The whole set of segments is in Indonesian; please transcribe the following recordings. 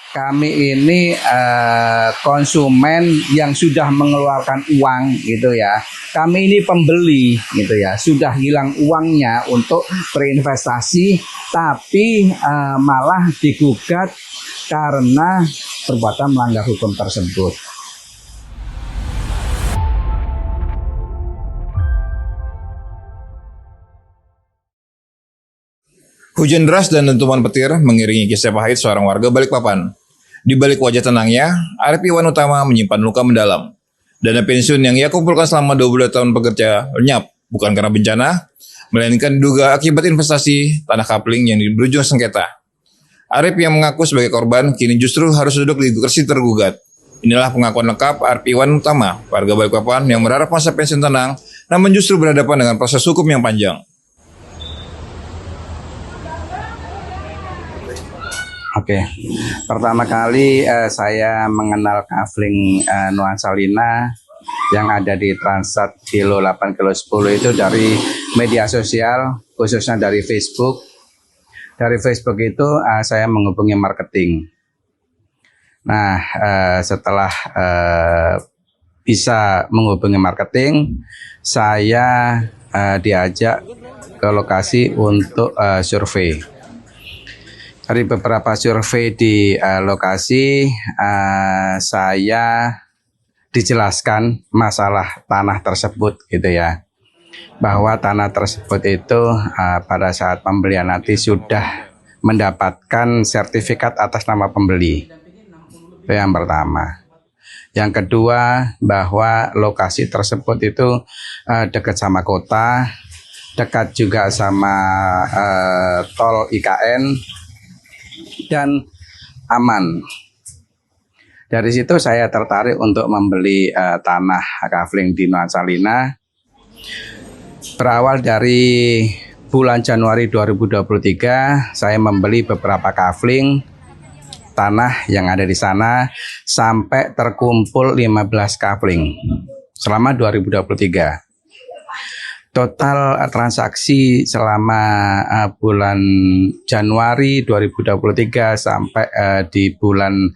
Kami ini konsumen yang sudah mengeluarkan uang gitu ya. Kami ini pembeli gitu ya, sudah hilang uangnya untuk berinvestasi, tapi malah digugat karena perbuatan melanggar hukum tersebut. Hujan deras dan dentuman petir mengiringi kisah pahit seorang warga Balikpapan. Di balik wajah tenangnya, Arif Iwan Utama menyimpan luka mendalam. Dana pensiun yang ia kumpulkan selama 22 tahun bekerja lenyap, bukan karena bencana, melainkan diduga akibat investasi tanah kapling yang berujung sengketa. Arif yang mengaku sebagai korban, kini justru harus duduk di kursi tergugat. Inilah pengakuan lengkap Arif Iwan Utama, warga Balikpapan yang berharap masa pensiun tenang, namun justru berhadapan dengan proses hukum yang panjang. Oke, pertama kali saya mengenal kafling Nuansa Lina yang ada di Transat Kilo 8 Kilo 10 itu dari media sosial, khususnya dari Facebook. Dari Facebook itu saya menghubungi marketing. Nah, setelah bisa menghubungi marketing, saya diajak ke lokasi untuk survei. Dari beberapa survei di lokasi, saya dijelaskan masalah tanah tersebut gitu ya. Bahwa tanah tersebut itu pada saat pembelian nanti sudah mendapatkan sertifikat atas nama pembeli. Itu yang pertama. Yang kedua, bahwa lokasi tersebut itu dekat sama kota, dekat juga sama tol IKN, dan aman. Dari situ saya tertarik untuk membeli tanah kafling di Nuansa Lina. Berawal dari bulan Januari 2023, saya membeli beberapa kafling tanah yang ada di sana sampai terkumpul 15 kafling selama 2023. Total transaksi selama bulan Januari 2023 sampai di bulan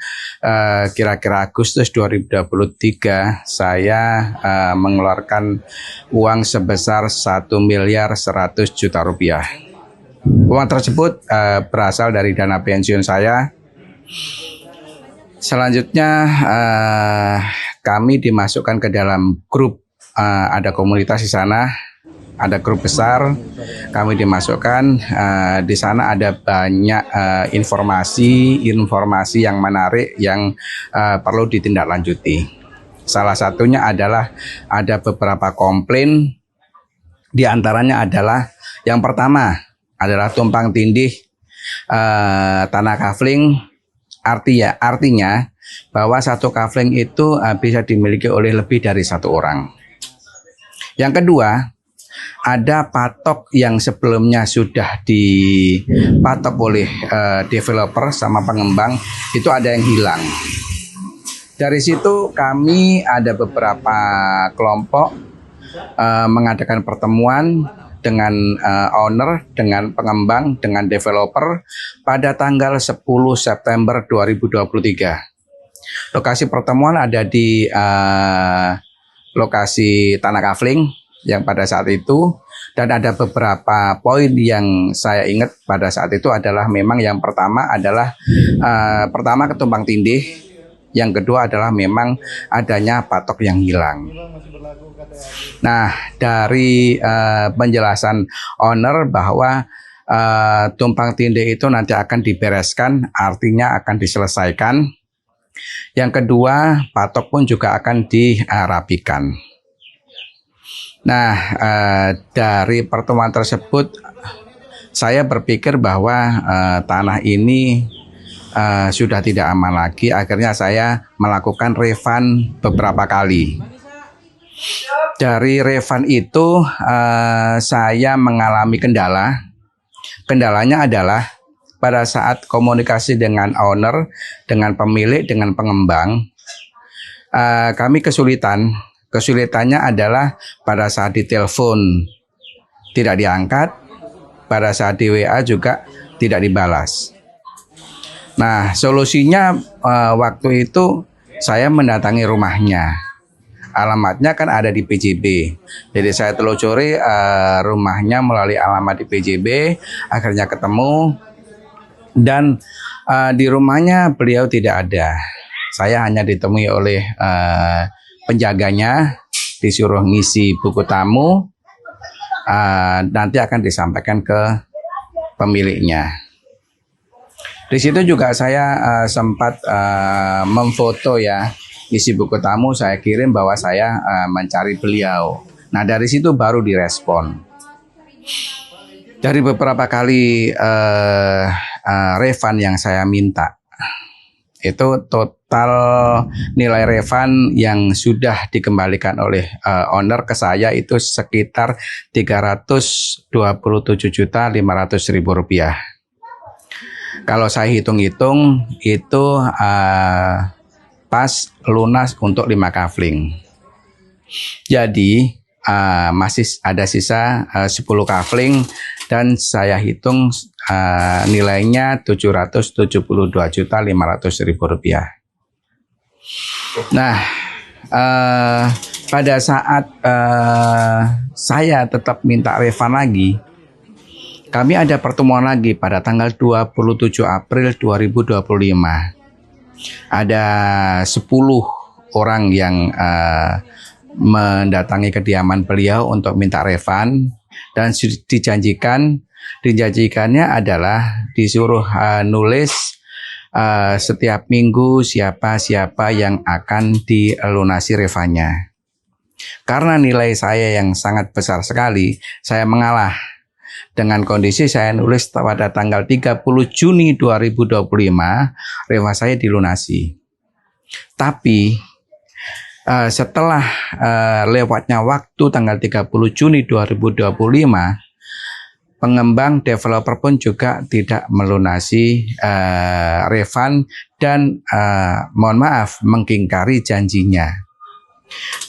kira-kira Agustus 2023 saya mengeluarkan uang sebesar 1.100.000.000 rupiah. Uang tersebut berasal dari dana pensiun saya. Selanjutnya kami dimasukkan ke dalam grup, ada komunitas di sana. Ada grup besar, kami dimasukkan. Di sana ada banyak informasi yang menarik yang perlu ditindaklanjuti. Salah satunya adalah ada beberapa komplain. Di antaranya adalah yang pertama adalah tumpang tindih tanah kafling. Artinya bahwa satu kafling itu bisa dimiliki oleh lebih dari satu orang. Yang kedua, ada patok yang sebelumnya sudah dipatok oleh developer sama pengembang, itu ada yang hilang. Dari situ kami ada beberapa kelompok mengadakan pertemuan dengan owner, dengan pengembang, dengan developer pada tanggal 10 September 2023. Lokasi pertemuan ada di lokasi tanah kafling yang pada saat itu, dan ada beberapa poin yang saya ingat pada saat itu adalah memang yang pertama adalah pertama ketumpang tindih, yang kedua adalah memang adanya patok yang hilang. Nah, dari penjelasan owner bahwa tumpang tindih itu nanti akan dibereskan, artinya akan diselesaikan. Yang kedua, patok pun juga akan dirapikan. Nah, dari pertemuan tersebut saya berpikir bahwa tanah ini sudah tidak aman lagi. Akhirnya saya melakukan refund beberapa kali. Dari refund itu saya mengalami kendala. Kendalanya adalah pada saat komunikasi dengan owner, dengan pemilik, dengan pengembang, kami kesulitan. Kesulitannya adalah pada saat ditelepon tidak diangkat, pada saat di WA juga tidak dibalas. Nah, solusinya waktu itu saya mendatangi rumahnya. Alamatnya kan ada di PJB. Jadi saya telusuri rumahnya melalui alamat di PJB, akhirnya ketemu dan di rumahnya beliau tidak ada. Saya hanya ditemui oleh penjaganya, disuruh ngisi buku tamu, nanti akan disampaikan ke pemiliknya. Di situ juga saya sempat memfoto ya, isi buku tamu saya kirim bahwa saya mencari beliau. Nah dari situ baru direspon. Dari beberapa kali refund yang saya minta, itu total nilai refund yang sudah dikembalikan oleh owner ke saya itu sekitar Rp327.500.000. Kalau saya hitung-hitung itu pas lunas untuk 5 kafling. Jadi masih ada sisa 10 kafling dan saya hitung nilainya Rp772.500.000. Nah, pada saat saya tetap minta refund lagi, kami ada pertemuan lagi pada tanggal 27 April 2025. Ada 10 orang yang mendatangi kediaman beliau untuk minta refund dan dijanjikannya adalah disuruh nulis setiap minggu siapa yang akan dilunasi refundnya. Karena nilai saya yang sangat besar sekali, saya mengalah. Dengan kondisi saya nulis pada tanggal 30 Juni 2025, refund saya dilunasi. Tapi setelah lewatnya waktu tanggal 30 Juni 2025, pengembang developer pun juga tidak melunasi refund dan mohon maaf mengingkari janjinya.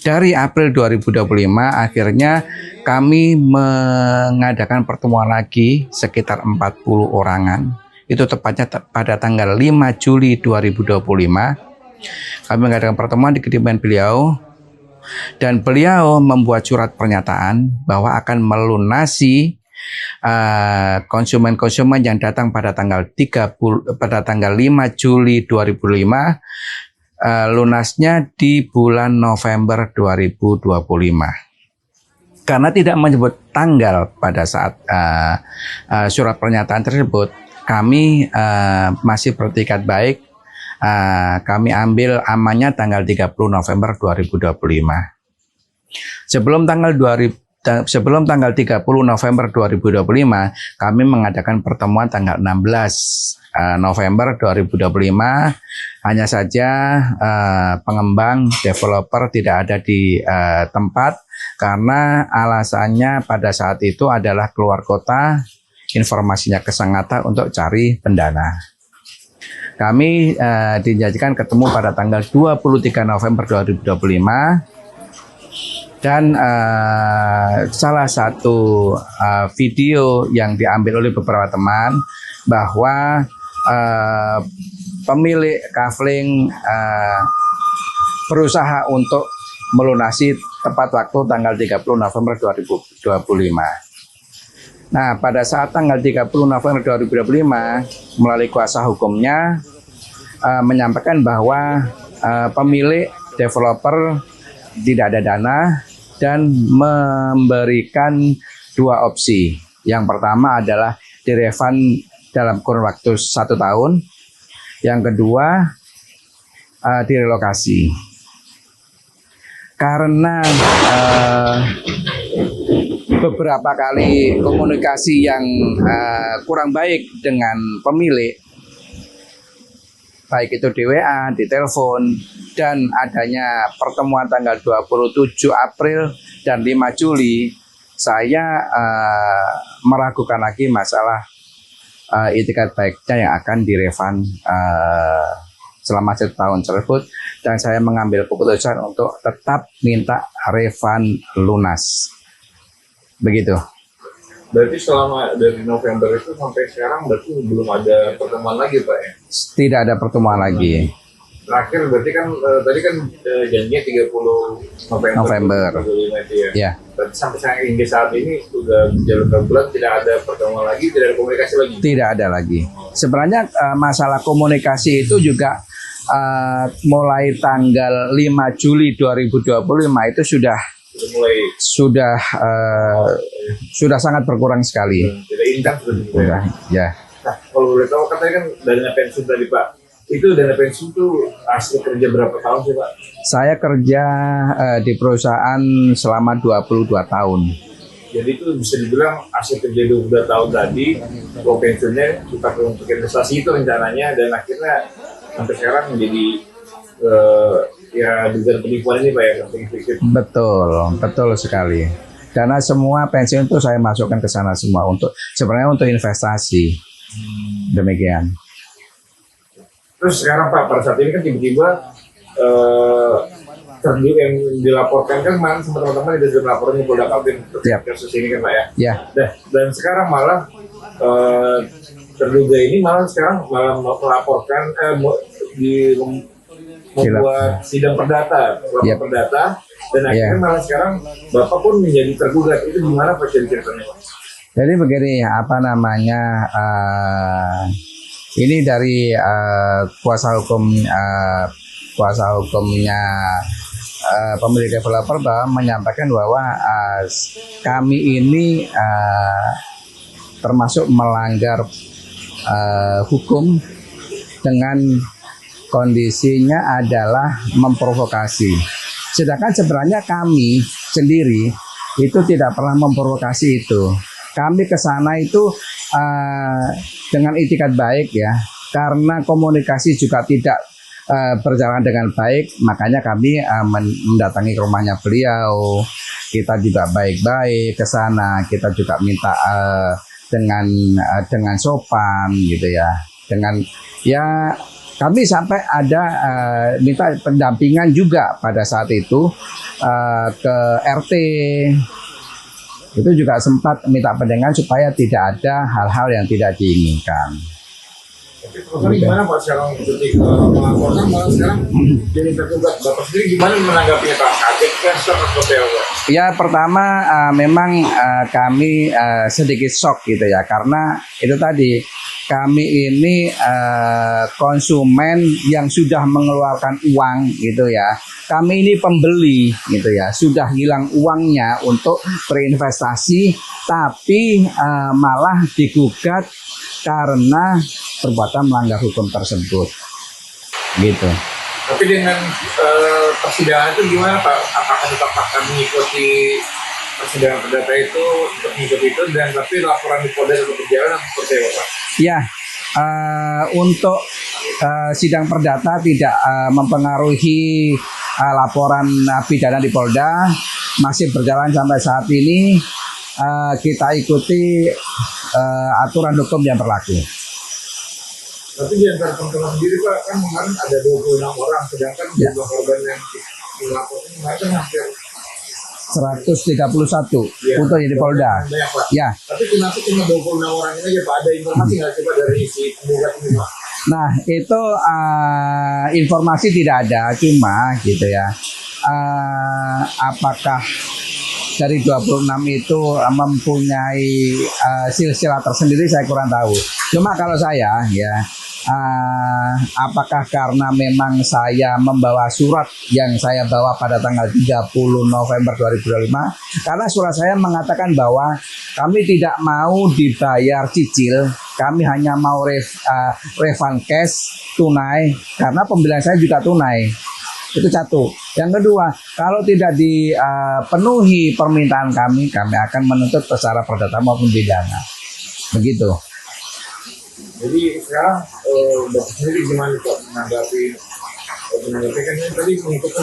Dari April 2025 akhirnya kami mengadakan pertemuan lagi sekitar 40 orangan. Itu tepatnya pada tanggal 5 Juli 2025. Kami mengadakan pertemuan di kediaman beliau dan beliau membuat surat pernyataan bahwa akan melunasi konsumen-konsumen yang datang pada tanggal 5 Juli 2005. Lunasnya di bulan November 2025. Karena tidak menyebut tanggal pada saat surat pernyataan tersebut, kami masih bertekad baik. Kami ambil amannya tanggal 30 November 2025. Sebelum tanggal 30 November 2025, kami mengadakan pertemuan tanggal 16 November 2025. Hanya saja pengembang developer tidak ada di tempat karena alasannya pada saat itu adalah keluar kota, informasinya ke Sangatta untuk cari pendana. Kami dijanjikan ketemu pada tanggal 23 November 2025. Dan salah satu video yang diambil oleh beberapa teman bahwa pemilik kafling berusaha untuk melunasi tepat waktu tanggal 30 November 2025. Nah, pada saat tanggal 30 November 2025 melalui kuasa hukumnya menyampaikan bahwa pemilik developer tidak ada dana dan memberikan 2 opsi. Yang pertama adalah direfund dalam kurun waktu 1 tahun. Yang kedua direlokasi. Karena beberapa kali komunikasi yang kurang baik dengan pemilik, baik itu di WA, di telepon, dan adanya pertemuan tanggal 27 April dan 5 Juli, saya meragukan lagi masalah itikat baiknya yang akan direfund selama 1 tahun tersebut, dan saya mengambil keputusan untuk tetap minta refund lunas. Begitu. Berarti selama dari November itu sampai sekarang berarti belum ada pertemuan lagi Pak ya? Tidak ada pertemuan lagi. Terakhir berarti kan tadi kan janjinya 30 November. 2025 itu ya. Ya, Berarti sampai hingga saat ini sudah berjalan berapa bulan tidak ada pertemuan lagi, tidak ada komunikasi lagi. tidak ada lagi. Sebenarnya masalah komunikasi itu juga mulai tanggal 5 Juli 2025 itu Sudah mulai sudah sangat berkurang sekali. tidak intens sudah mulai. Udah, ya. Nah, kalau boleh tahu katanya kan dana pensiun tadi Pak, itu dana pensiun tuh hasil kerja berapa tahun sih Pak? Saya kerja di perusahaan selama 22 tahun. Jadi itu bisa dibilang hasil kerja 22 tahun tadi, uang pensiunnya kita untuk investasi itu rencananya, dan akhirnya sampai sekarang menjadi ya dugaan penipuan ini Pak ya, fiktif. Betul, betul sekali. Karena semua pensiun itu saya masukkan ke sana semua sebenarnya untuk investasi. Demikian. Terus sekarang Pak, pada saat ini kan tiba-tiba yang dilaporkan kan kemarin sama teman-teman itu sudah melaporkan di Polda Kaltim Siap. kasus ini kan Pak ya. Ya, Dan sekarang malah terduga ini malah sekarang malah melaporkan membuat sidang perdata, Yap. perdata, dan akhirnya malah sekarang Bapak pun menjadi tergugat. Itu gimana Pak ceritanya Pak? jadi begini, apa namanya? Ini dari kuasa hukumnya pemilik developer bahwa menyampaikan bahwa kami ini termasuk melanggar hukum dengan kondisinya adalah memprovokasi. Sedangkan sebenarnya kami sendiri itu tidak pernah memprovokasi itu. Kami ke sana itu dengan itikat baik ya, karena komunikasi juga tidak berjalan dengan baik, makanya kami mendatangi ke rumahnya beliau. Kita juga baik-baik ke sana, kita juga minta dengan sopan gitu ya, dengan ya kami sampai ada minta pendampingan juga pada saat itu ke RT. Itu juga sempat minta pendampingan supaya tidak ada hal-hal yang tidak diinginkan. Tapi gimana Pak sekarang ketika melaporkan malah sekarang jadi tergugat, Bapak sendiri gimana menanggapinya Pak? Kaget kan seperti apa? Ya pertama memang kami sedikit shock gitu ya, karena itu tadi kami ini konsumen yang sudah mengeluarkan uang gitu ya. Kami ini pembeli gitu ya, sudah hilang uangnya untuk berinvestasi, tapi malah digugat karena perbuatan melanggar hukum tersebut, gitu. Tapi dengan persidangan itu gimana Pak? Apakah tetap akan mengikuti persidangan perdata itu, untuk mengikuti itu, dan tapi laporan di Polda tetap berjalan seperti apa Pak? Ya, untuk sidang perdata tidak mempengaruhi laporan pidana di Polda, masih berjalan sampai saat ini. Kita ikuti aturan hukum yang berlaku. Tapi di antara teman-teman sendiri Pak, kan kemarin ada 26 orang, sedangkan jumlah korban yang dilaporkan kemarin kan hampir 131 ya, untuk di Polda. banyak Pak. Ya. Tapi kenapa cuma 26 orang ini aja Pak? Ada informasi nggak sih Pak dari si penggugat ini Pak? Nah itu informasi tidak ada, cuma gitu ya. Apakah dari 26 itu mempunyai silsilah tersendiri, saya kurang tahu. Cuma kalau saya ya, apakah karena memang saya membawa surat yang saya bawa pada tanggal 30 November 2025, karena surat saya mengatakan bahwa kami tidak mau dibayar cicil, kami hanya mau refund cash tunai, karena pembelian saya juga tunai. Itu satu. Yang kedua, kalau tidak dipenuhi permintaan kami akan menuntut secara perdata maupun pidana. Begitu. Jadi sekarang Bapak sendiri gimana Pak menanggapi kan ini tadi mengikuti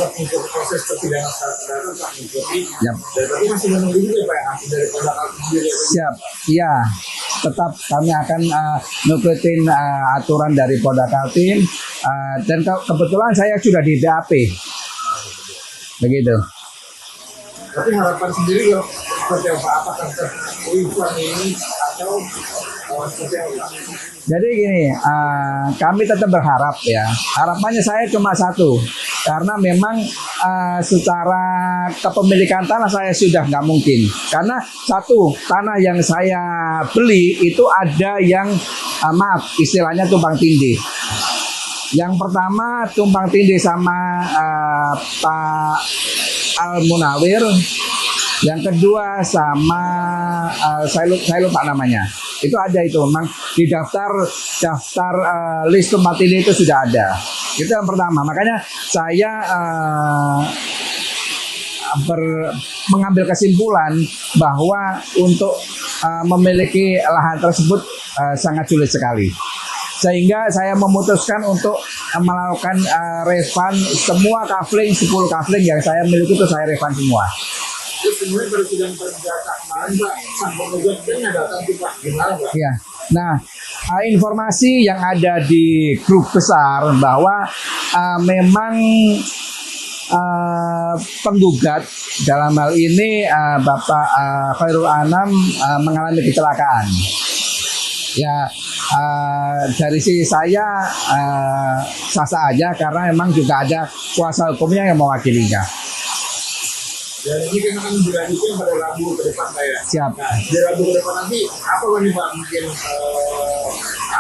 proses persidangan secara perdata Pak, mengikuti, Yap. dan tapi masih menunggu juga Pak yang hasil dari Polda Kaltim sendiri. Siap. Iya. Tetap kami akan ngikutin aturan dari Polda Kaltim, dan kebetulan saya sudah di BAP. Begitu. Tapi harapan sendiri seperti apa? Apakah refund ini atau seperti apa? Jadi gini, kami tetap berharap ya. Harapannya saya cuma satu, karena memang secara kepemilikan tanah saya sudah nggak mungkin. Karena satu, tanah yang saya beli itu ada yang maaf, istilahnya tumpang tindih. Yang pertama tumpang tindih sama Pak Al Munawir. Yang kedua sama saya lupa namanya. Itu ada itu memang di daftar list tumpang tindih itu sudah ada. Itu yang pertama. Makanya saya mengambil kesimpulan bahwa untuk memiliki lahan tersebut sangat sulit sekali. Sehingga saya memutuskan untuk melakukan refund semua kafling, 10 kafling yang saya miliki itu saya refund semua. Terus kemudian pada sidang perdata kemarin Pak, sang penggugat ini datang tuh Pak, gimana Pak? Ya. Nah, informasi yang ada di grup besar bahwa memang penggugat dalam hal ini Bapak Khairul Anam mengalami kecelakaan. Ya, dari sisi saya sah-sah aja karena memang juga ada kuasa hukumnya yang mewakilinya. Dan ini kan akan dilanjutkan pada Rabu ke depan Pak ya. Siap. Nah, di Rabu ke depan nanti apa nih Pak mungkin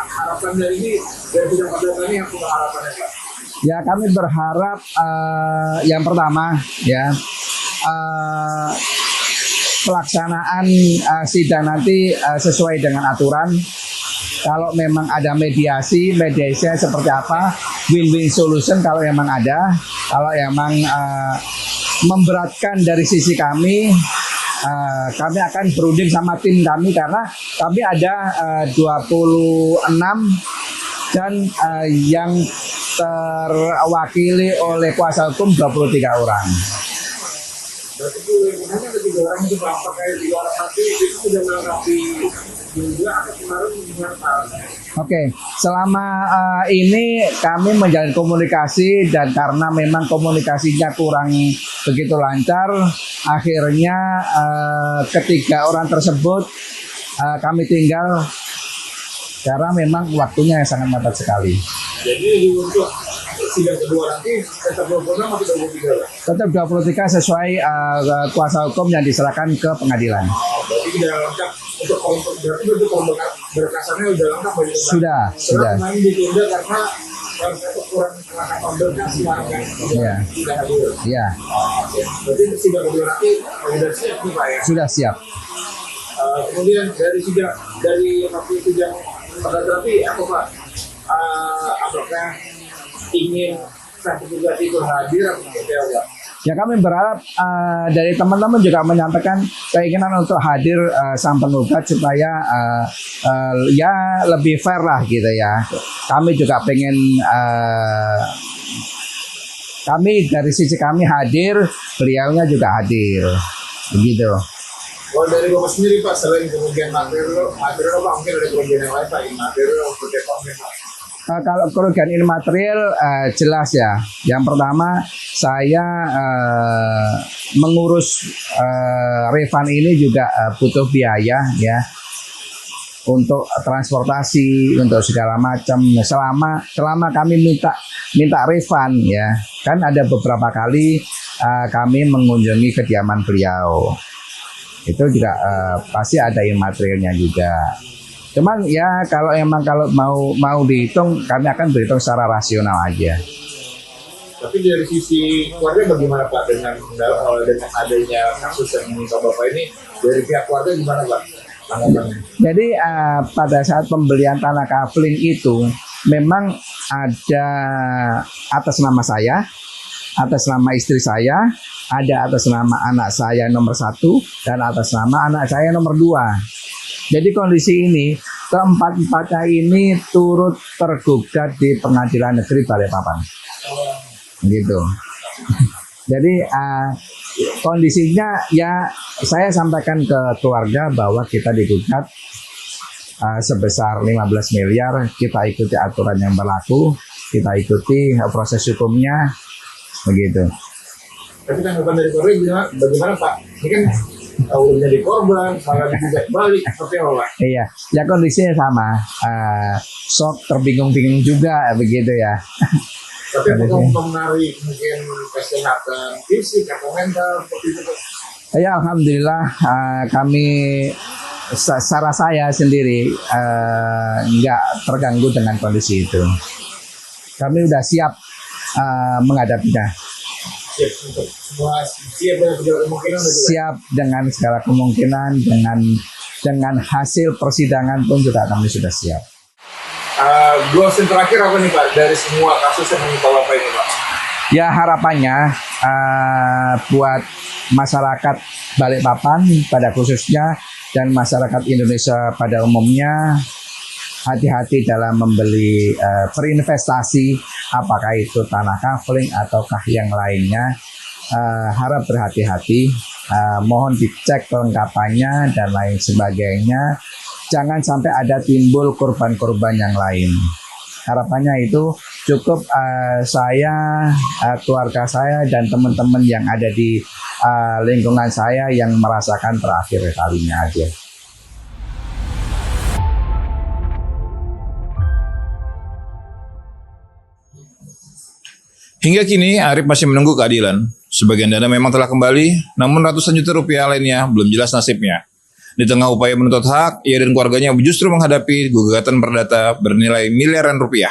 harapan dari ini dari sidang perdata ini apa harapannya Pak? Ya, kami berharap yang pertama ya pelaksanaan sidang nanti sesuai dengan aturan. Kalau memang ada mediasinya seperti apa, win-win solution kalau memang ada. Kalau memang memberatkan dari sisi kami, kami akan berunding sama tim kami karena kami ada 26 dan yang terwakili oleh kuasa hukum 23 orang. Berarti itu hubungannya ada 3 orang itu Pak, apakah 3 orang tadi itu sudah melengkapi juga atau kemarin gimana Pak? Oke, selama ini kami menjalin komunikasi dan karena memang komunikasinya kurang begitu lancar, akhirnya ketiga orang tersebut kami tinggal karena memang waktunya yang sangat mepet sekali. Jadi untuk sidang kedua nanti tetap 26 atau 23 Pak? Tetap 23 sesuai kuasa hukum yang diserahkan ke pengadilan. Berarti sudah lengkap untuk berkasannya sudah lengkap Pak? Sudah. Kemarin ditunda karena kurang kelengkapan berkas sekarang kan Iya. tidak hadir. Iya, Berarti sidang kedua nanti sudah siap nih Pak ya? sudah siap. Kemudian dari waktu sidang pada terapi apa Pak? Apakah ingin sang penggugat itu hadir atau seperti apa? Ya, kami berharap dari teman-teman juga menyampaikan keinginan untuk hadir sang penggugat supaya ya lebih fair lah gitu ya. Kami juga pengen kami dari sisi kami hadir, beliaunya juga hadir, begitu. Kalau dari Bapak sendiri Pak, selain kerugian material Pak, mungkin ada kerugian yang lain Pak, material seperti apa mungkin Pak? Kalau kerugian imaterial jelas ya. Yang pertama saya mengurus refund ini juga butuh biaya ya untuk transportasi, untuk segala macam. Selama kami minta refund ya, kan ada beberapa kali kami mengunjungi kediaman beliau. Itu juga pasti ada imaterialnya juga. Cuman ya kalau mau dihitung, kami akan berhitung secara rasional aja. Tapi dari sisi keluarga bagaimana Pak dengan adanya kasus yang menimpa Bapak ini, dari pihak keluarga gimana Pak tanggapannya? Jadi pada saat pembelian tanah kafling itu memang ada atas nama saya, atas nama istri saya, ada atas nama anak saya nomor 1 dan atas nama anak saya nomor 2. Jadi kondisi ini keempat-empatnya ini turut tergugat di Pengadilan Negeri Balikpapan. Gitu. Jadi kondisinya ya saya sampaikan ke keluarga bahwa kita digugat sebesar 15 miliar, kita ikuti aturan yang berlaku, kita ikuti proses hukumnya, begitu. Tapi tanggapan dari keluarga bagaimana Pak? Ini kan tahu menjadi korban, malah digugat balik, seperti apa Pak? Iya, ya kondisinya sama. Shock, terbingung-bingung juga begitu ya. Tapi apakah mempengaruhi mungkin kesehatan fisik atau mental seperti itu Pak? Ya alhamdulillah kami secara saya sendiri nggak terganggu dengan kondisi itu. Kami udah siap menghadapinya. Siap untuk semua, siap dengan segala kemungkinan itu, Pak? Siap dengan segala kemungkinan, dengan hasil persidangan pun juga kami sudah siap. Closing terakhir apa nih Pak dari semua kasus yang menimpa Bapak ini Pak? Ya harapannya buat masyarakat Balikpapan pada khususnya dan masyarakat Indonesia pada umumnya hati-hati dalam membeli berinvestasi, apakah itu tanah kafling ataukah yang lainnya. Harap berhati-hati, mohon dicek kelengkapannya dan lain sebagainya. Jangan sampai ada timbul korban-korban yang lain. Harapannya itu cukup saya, keluarga saya dan teman-teman yang ada di lingkungan saya yang merasakan terakhir kalinya aja. Hingga kini, Arif masih menunggu keadilan. Sebagian dana memang telah kembali, namun ratusan juta rupiah lainnya belum jelas nasibnya. Di tengah upaya menuntut hak, ia dan keluarganya justru menghadapi gugatan perdata bernilai miliaran rupiah.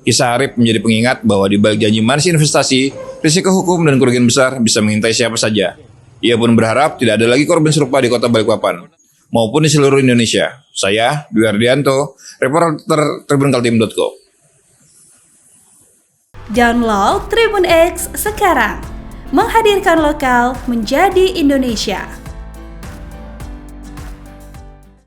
Kisah Arif menjadi pengingat bahwa di balik janji manis investasi, risiko hukum dan kerugian besar bisa mengintai siapa saja. Ia pun berharap tidak ada lagi korban serupa di kota Balikpapan, maupun di seluruh Indonesia. Saya, Dwi Ardianto, reporter tribunkaltim.co. Download Tribun X sekarang, menghadirkan lokal menjadi Indonesia.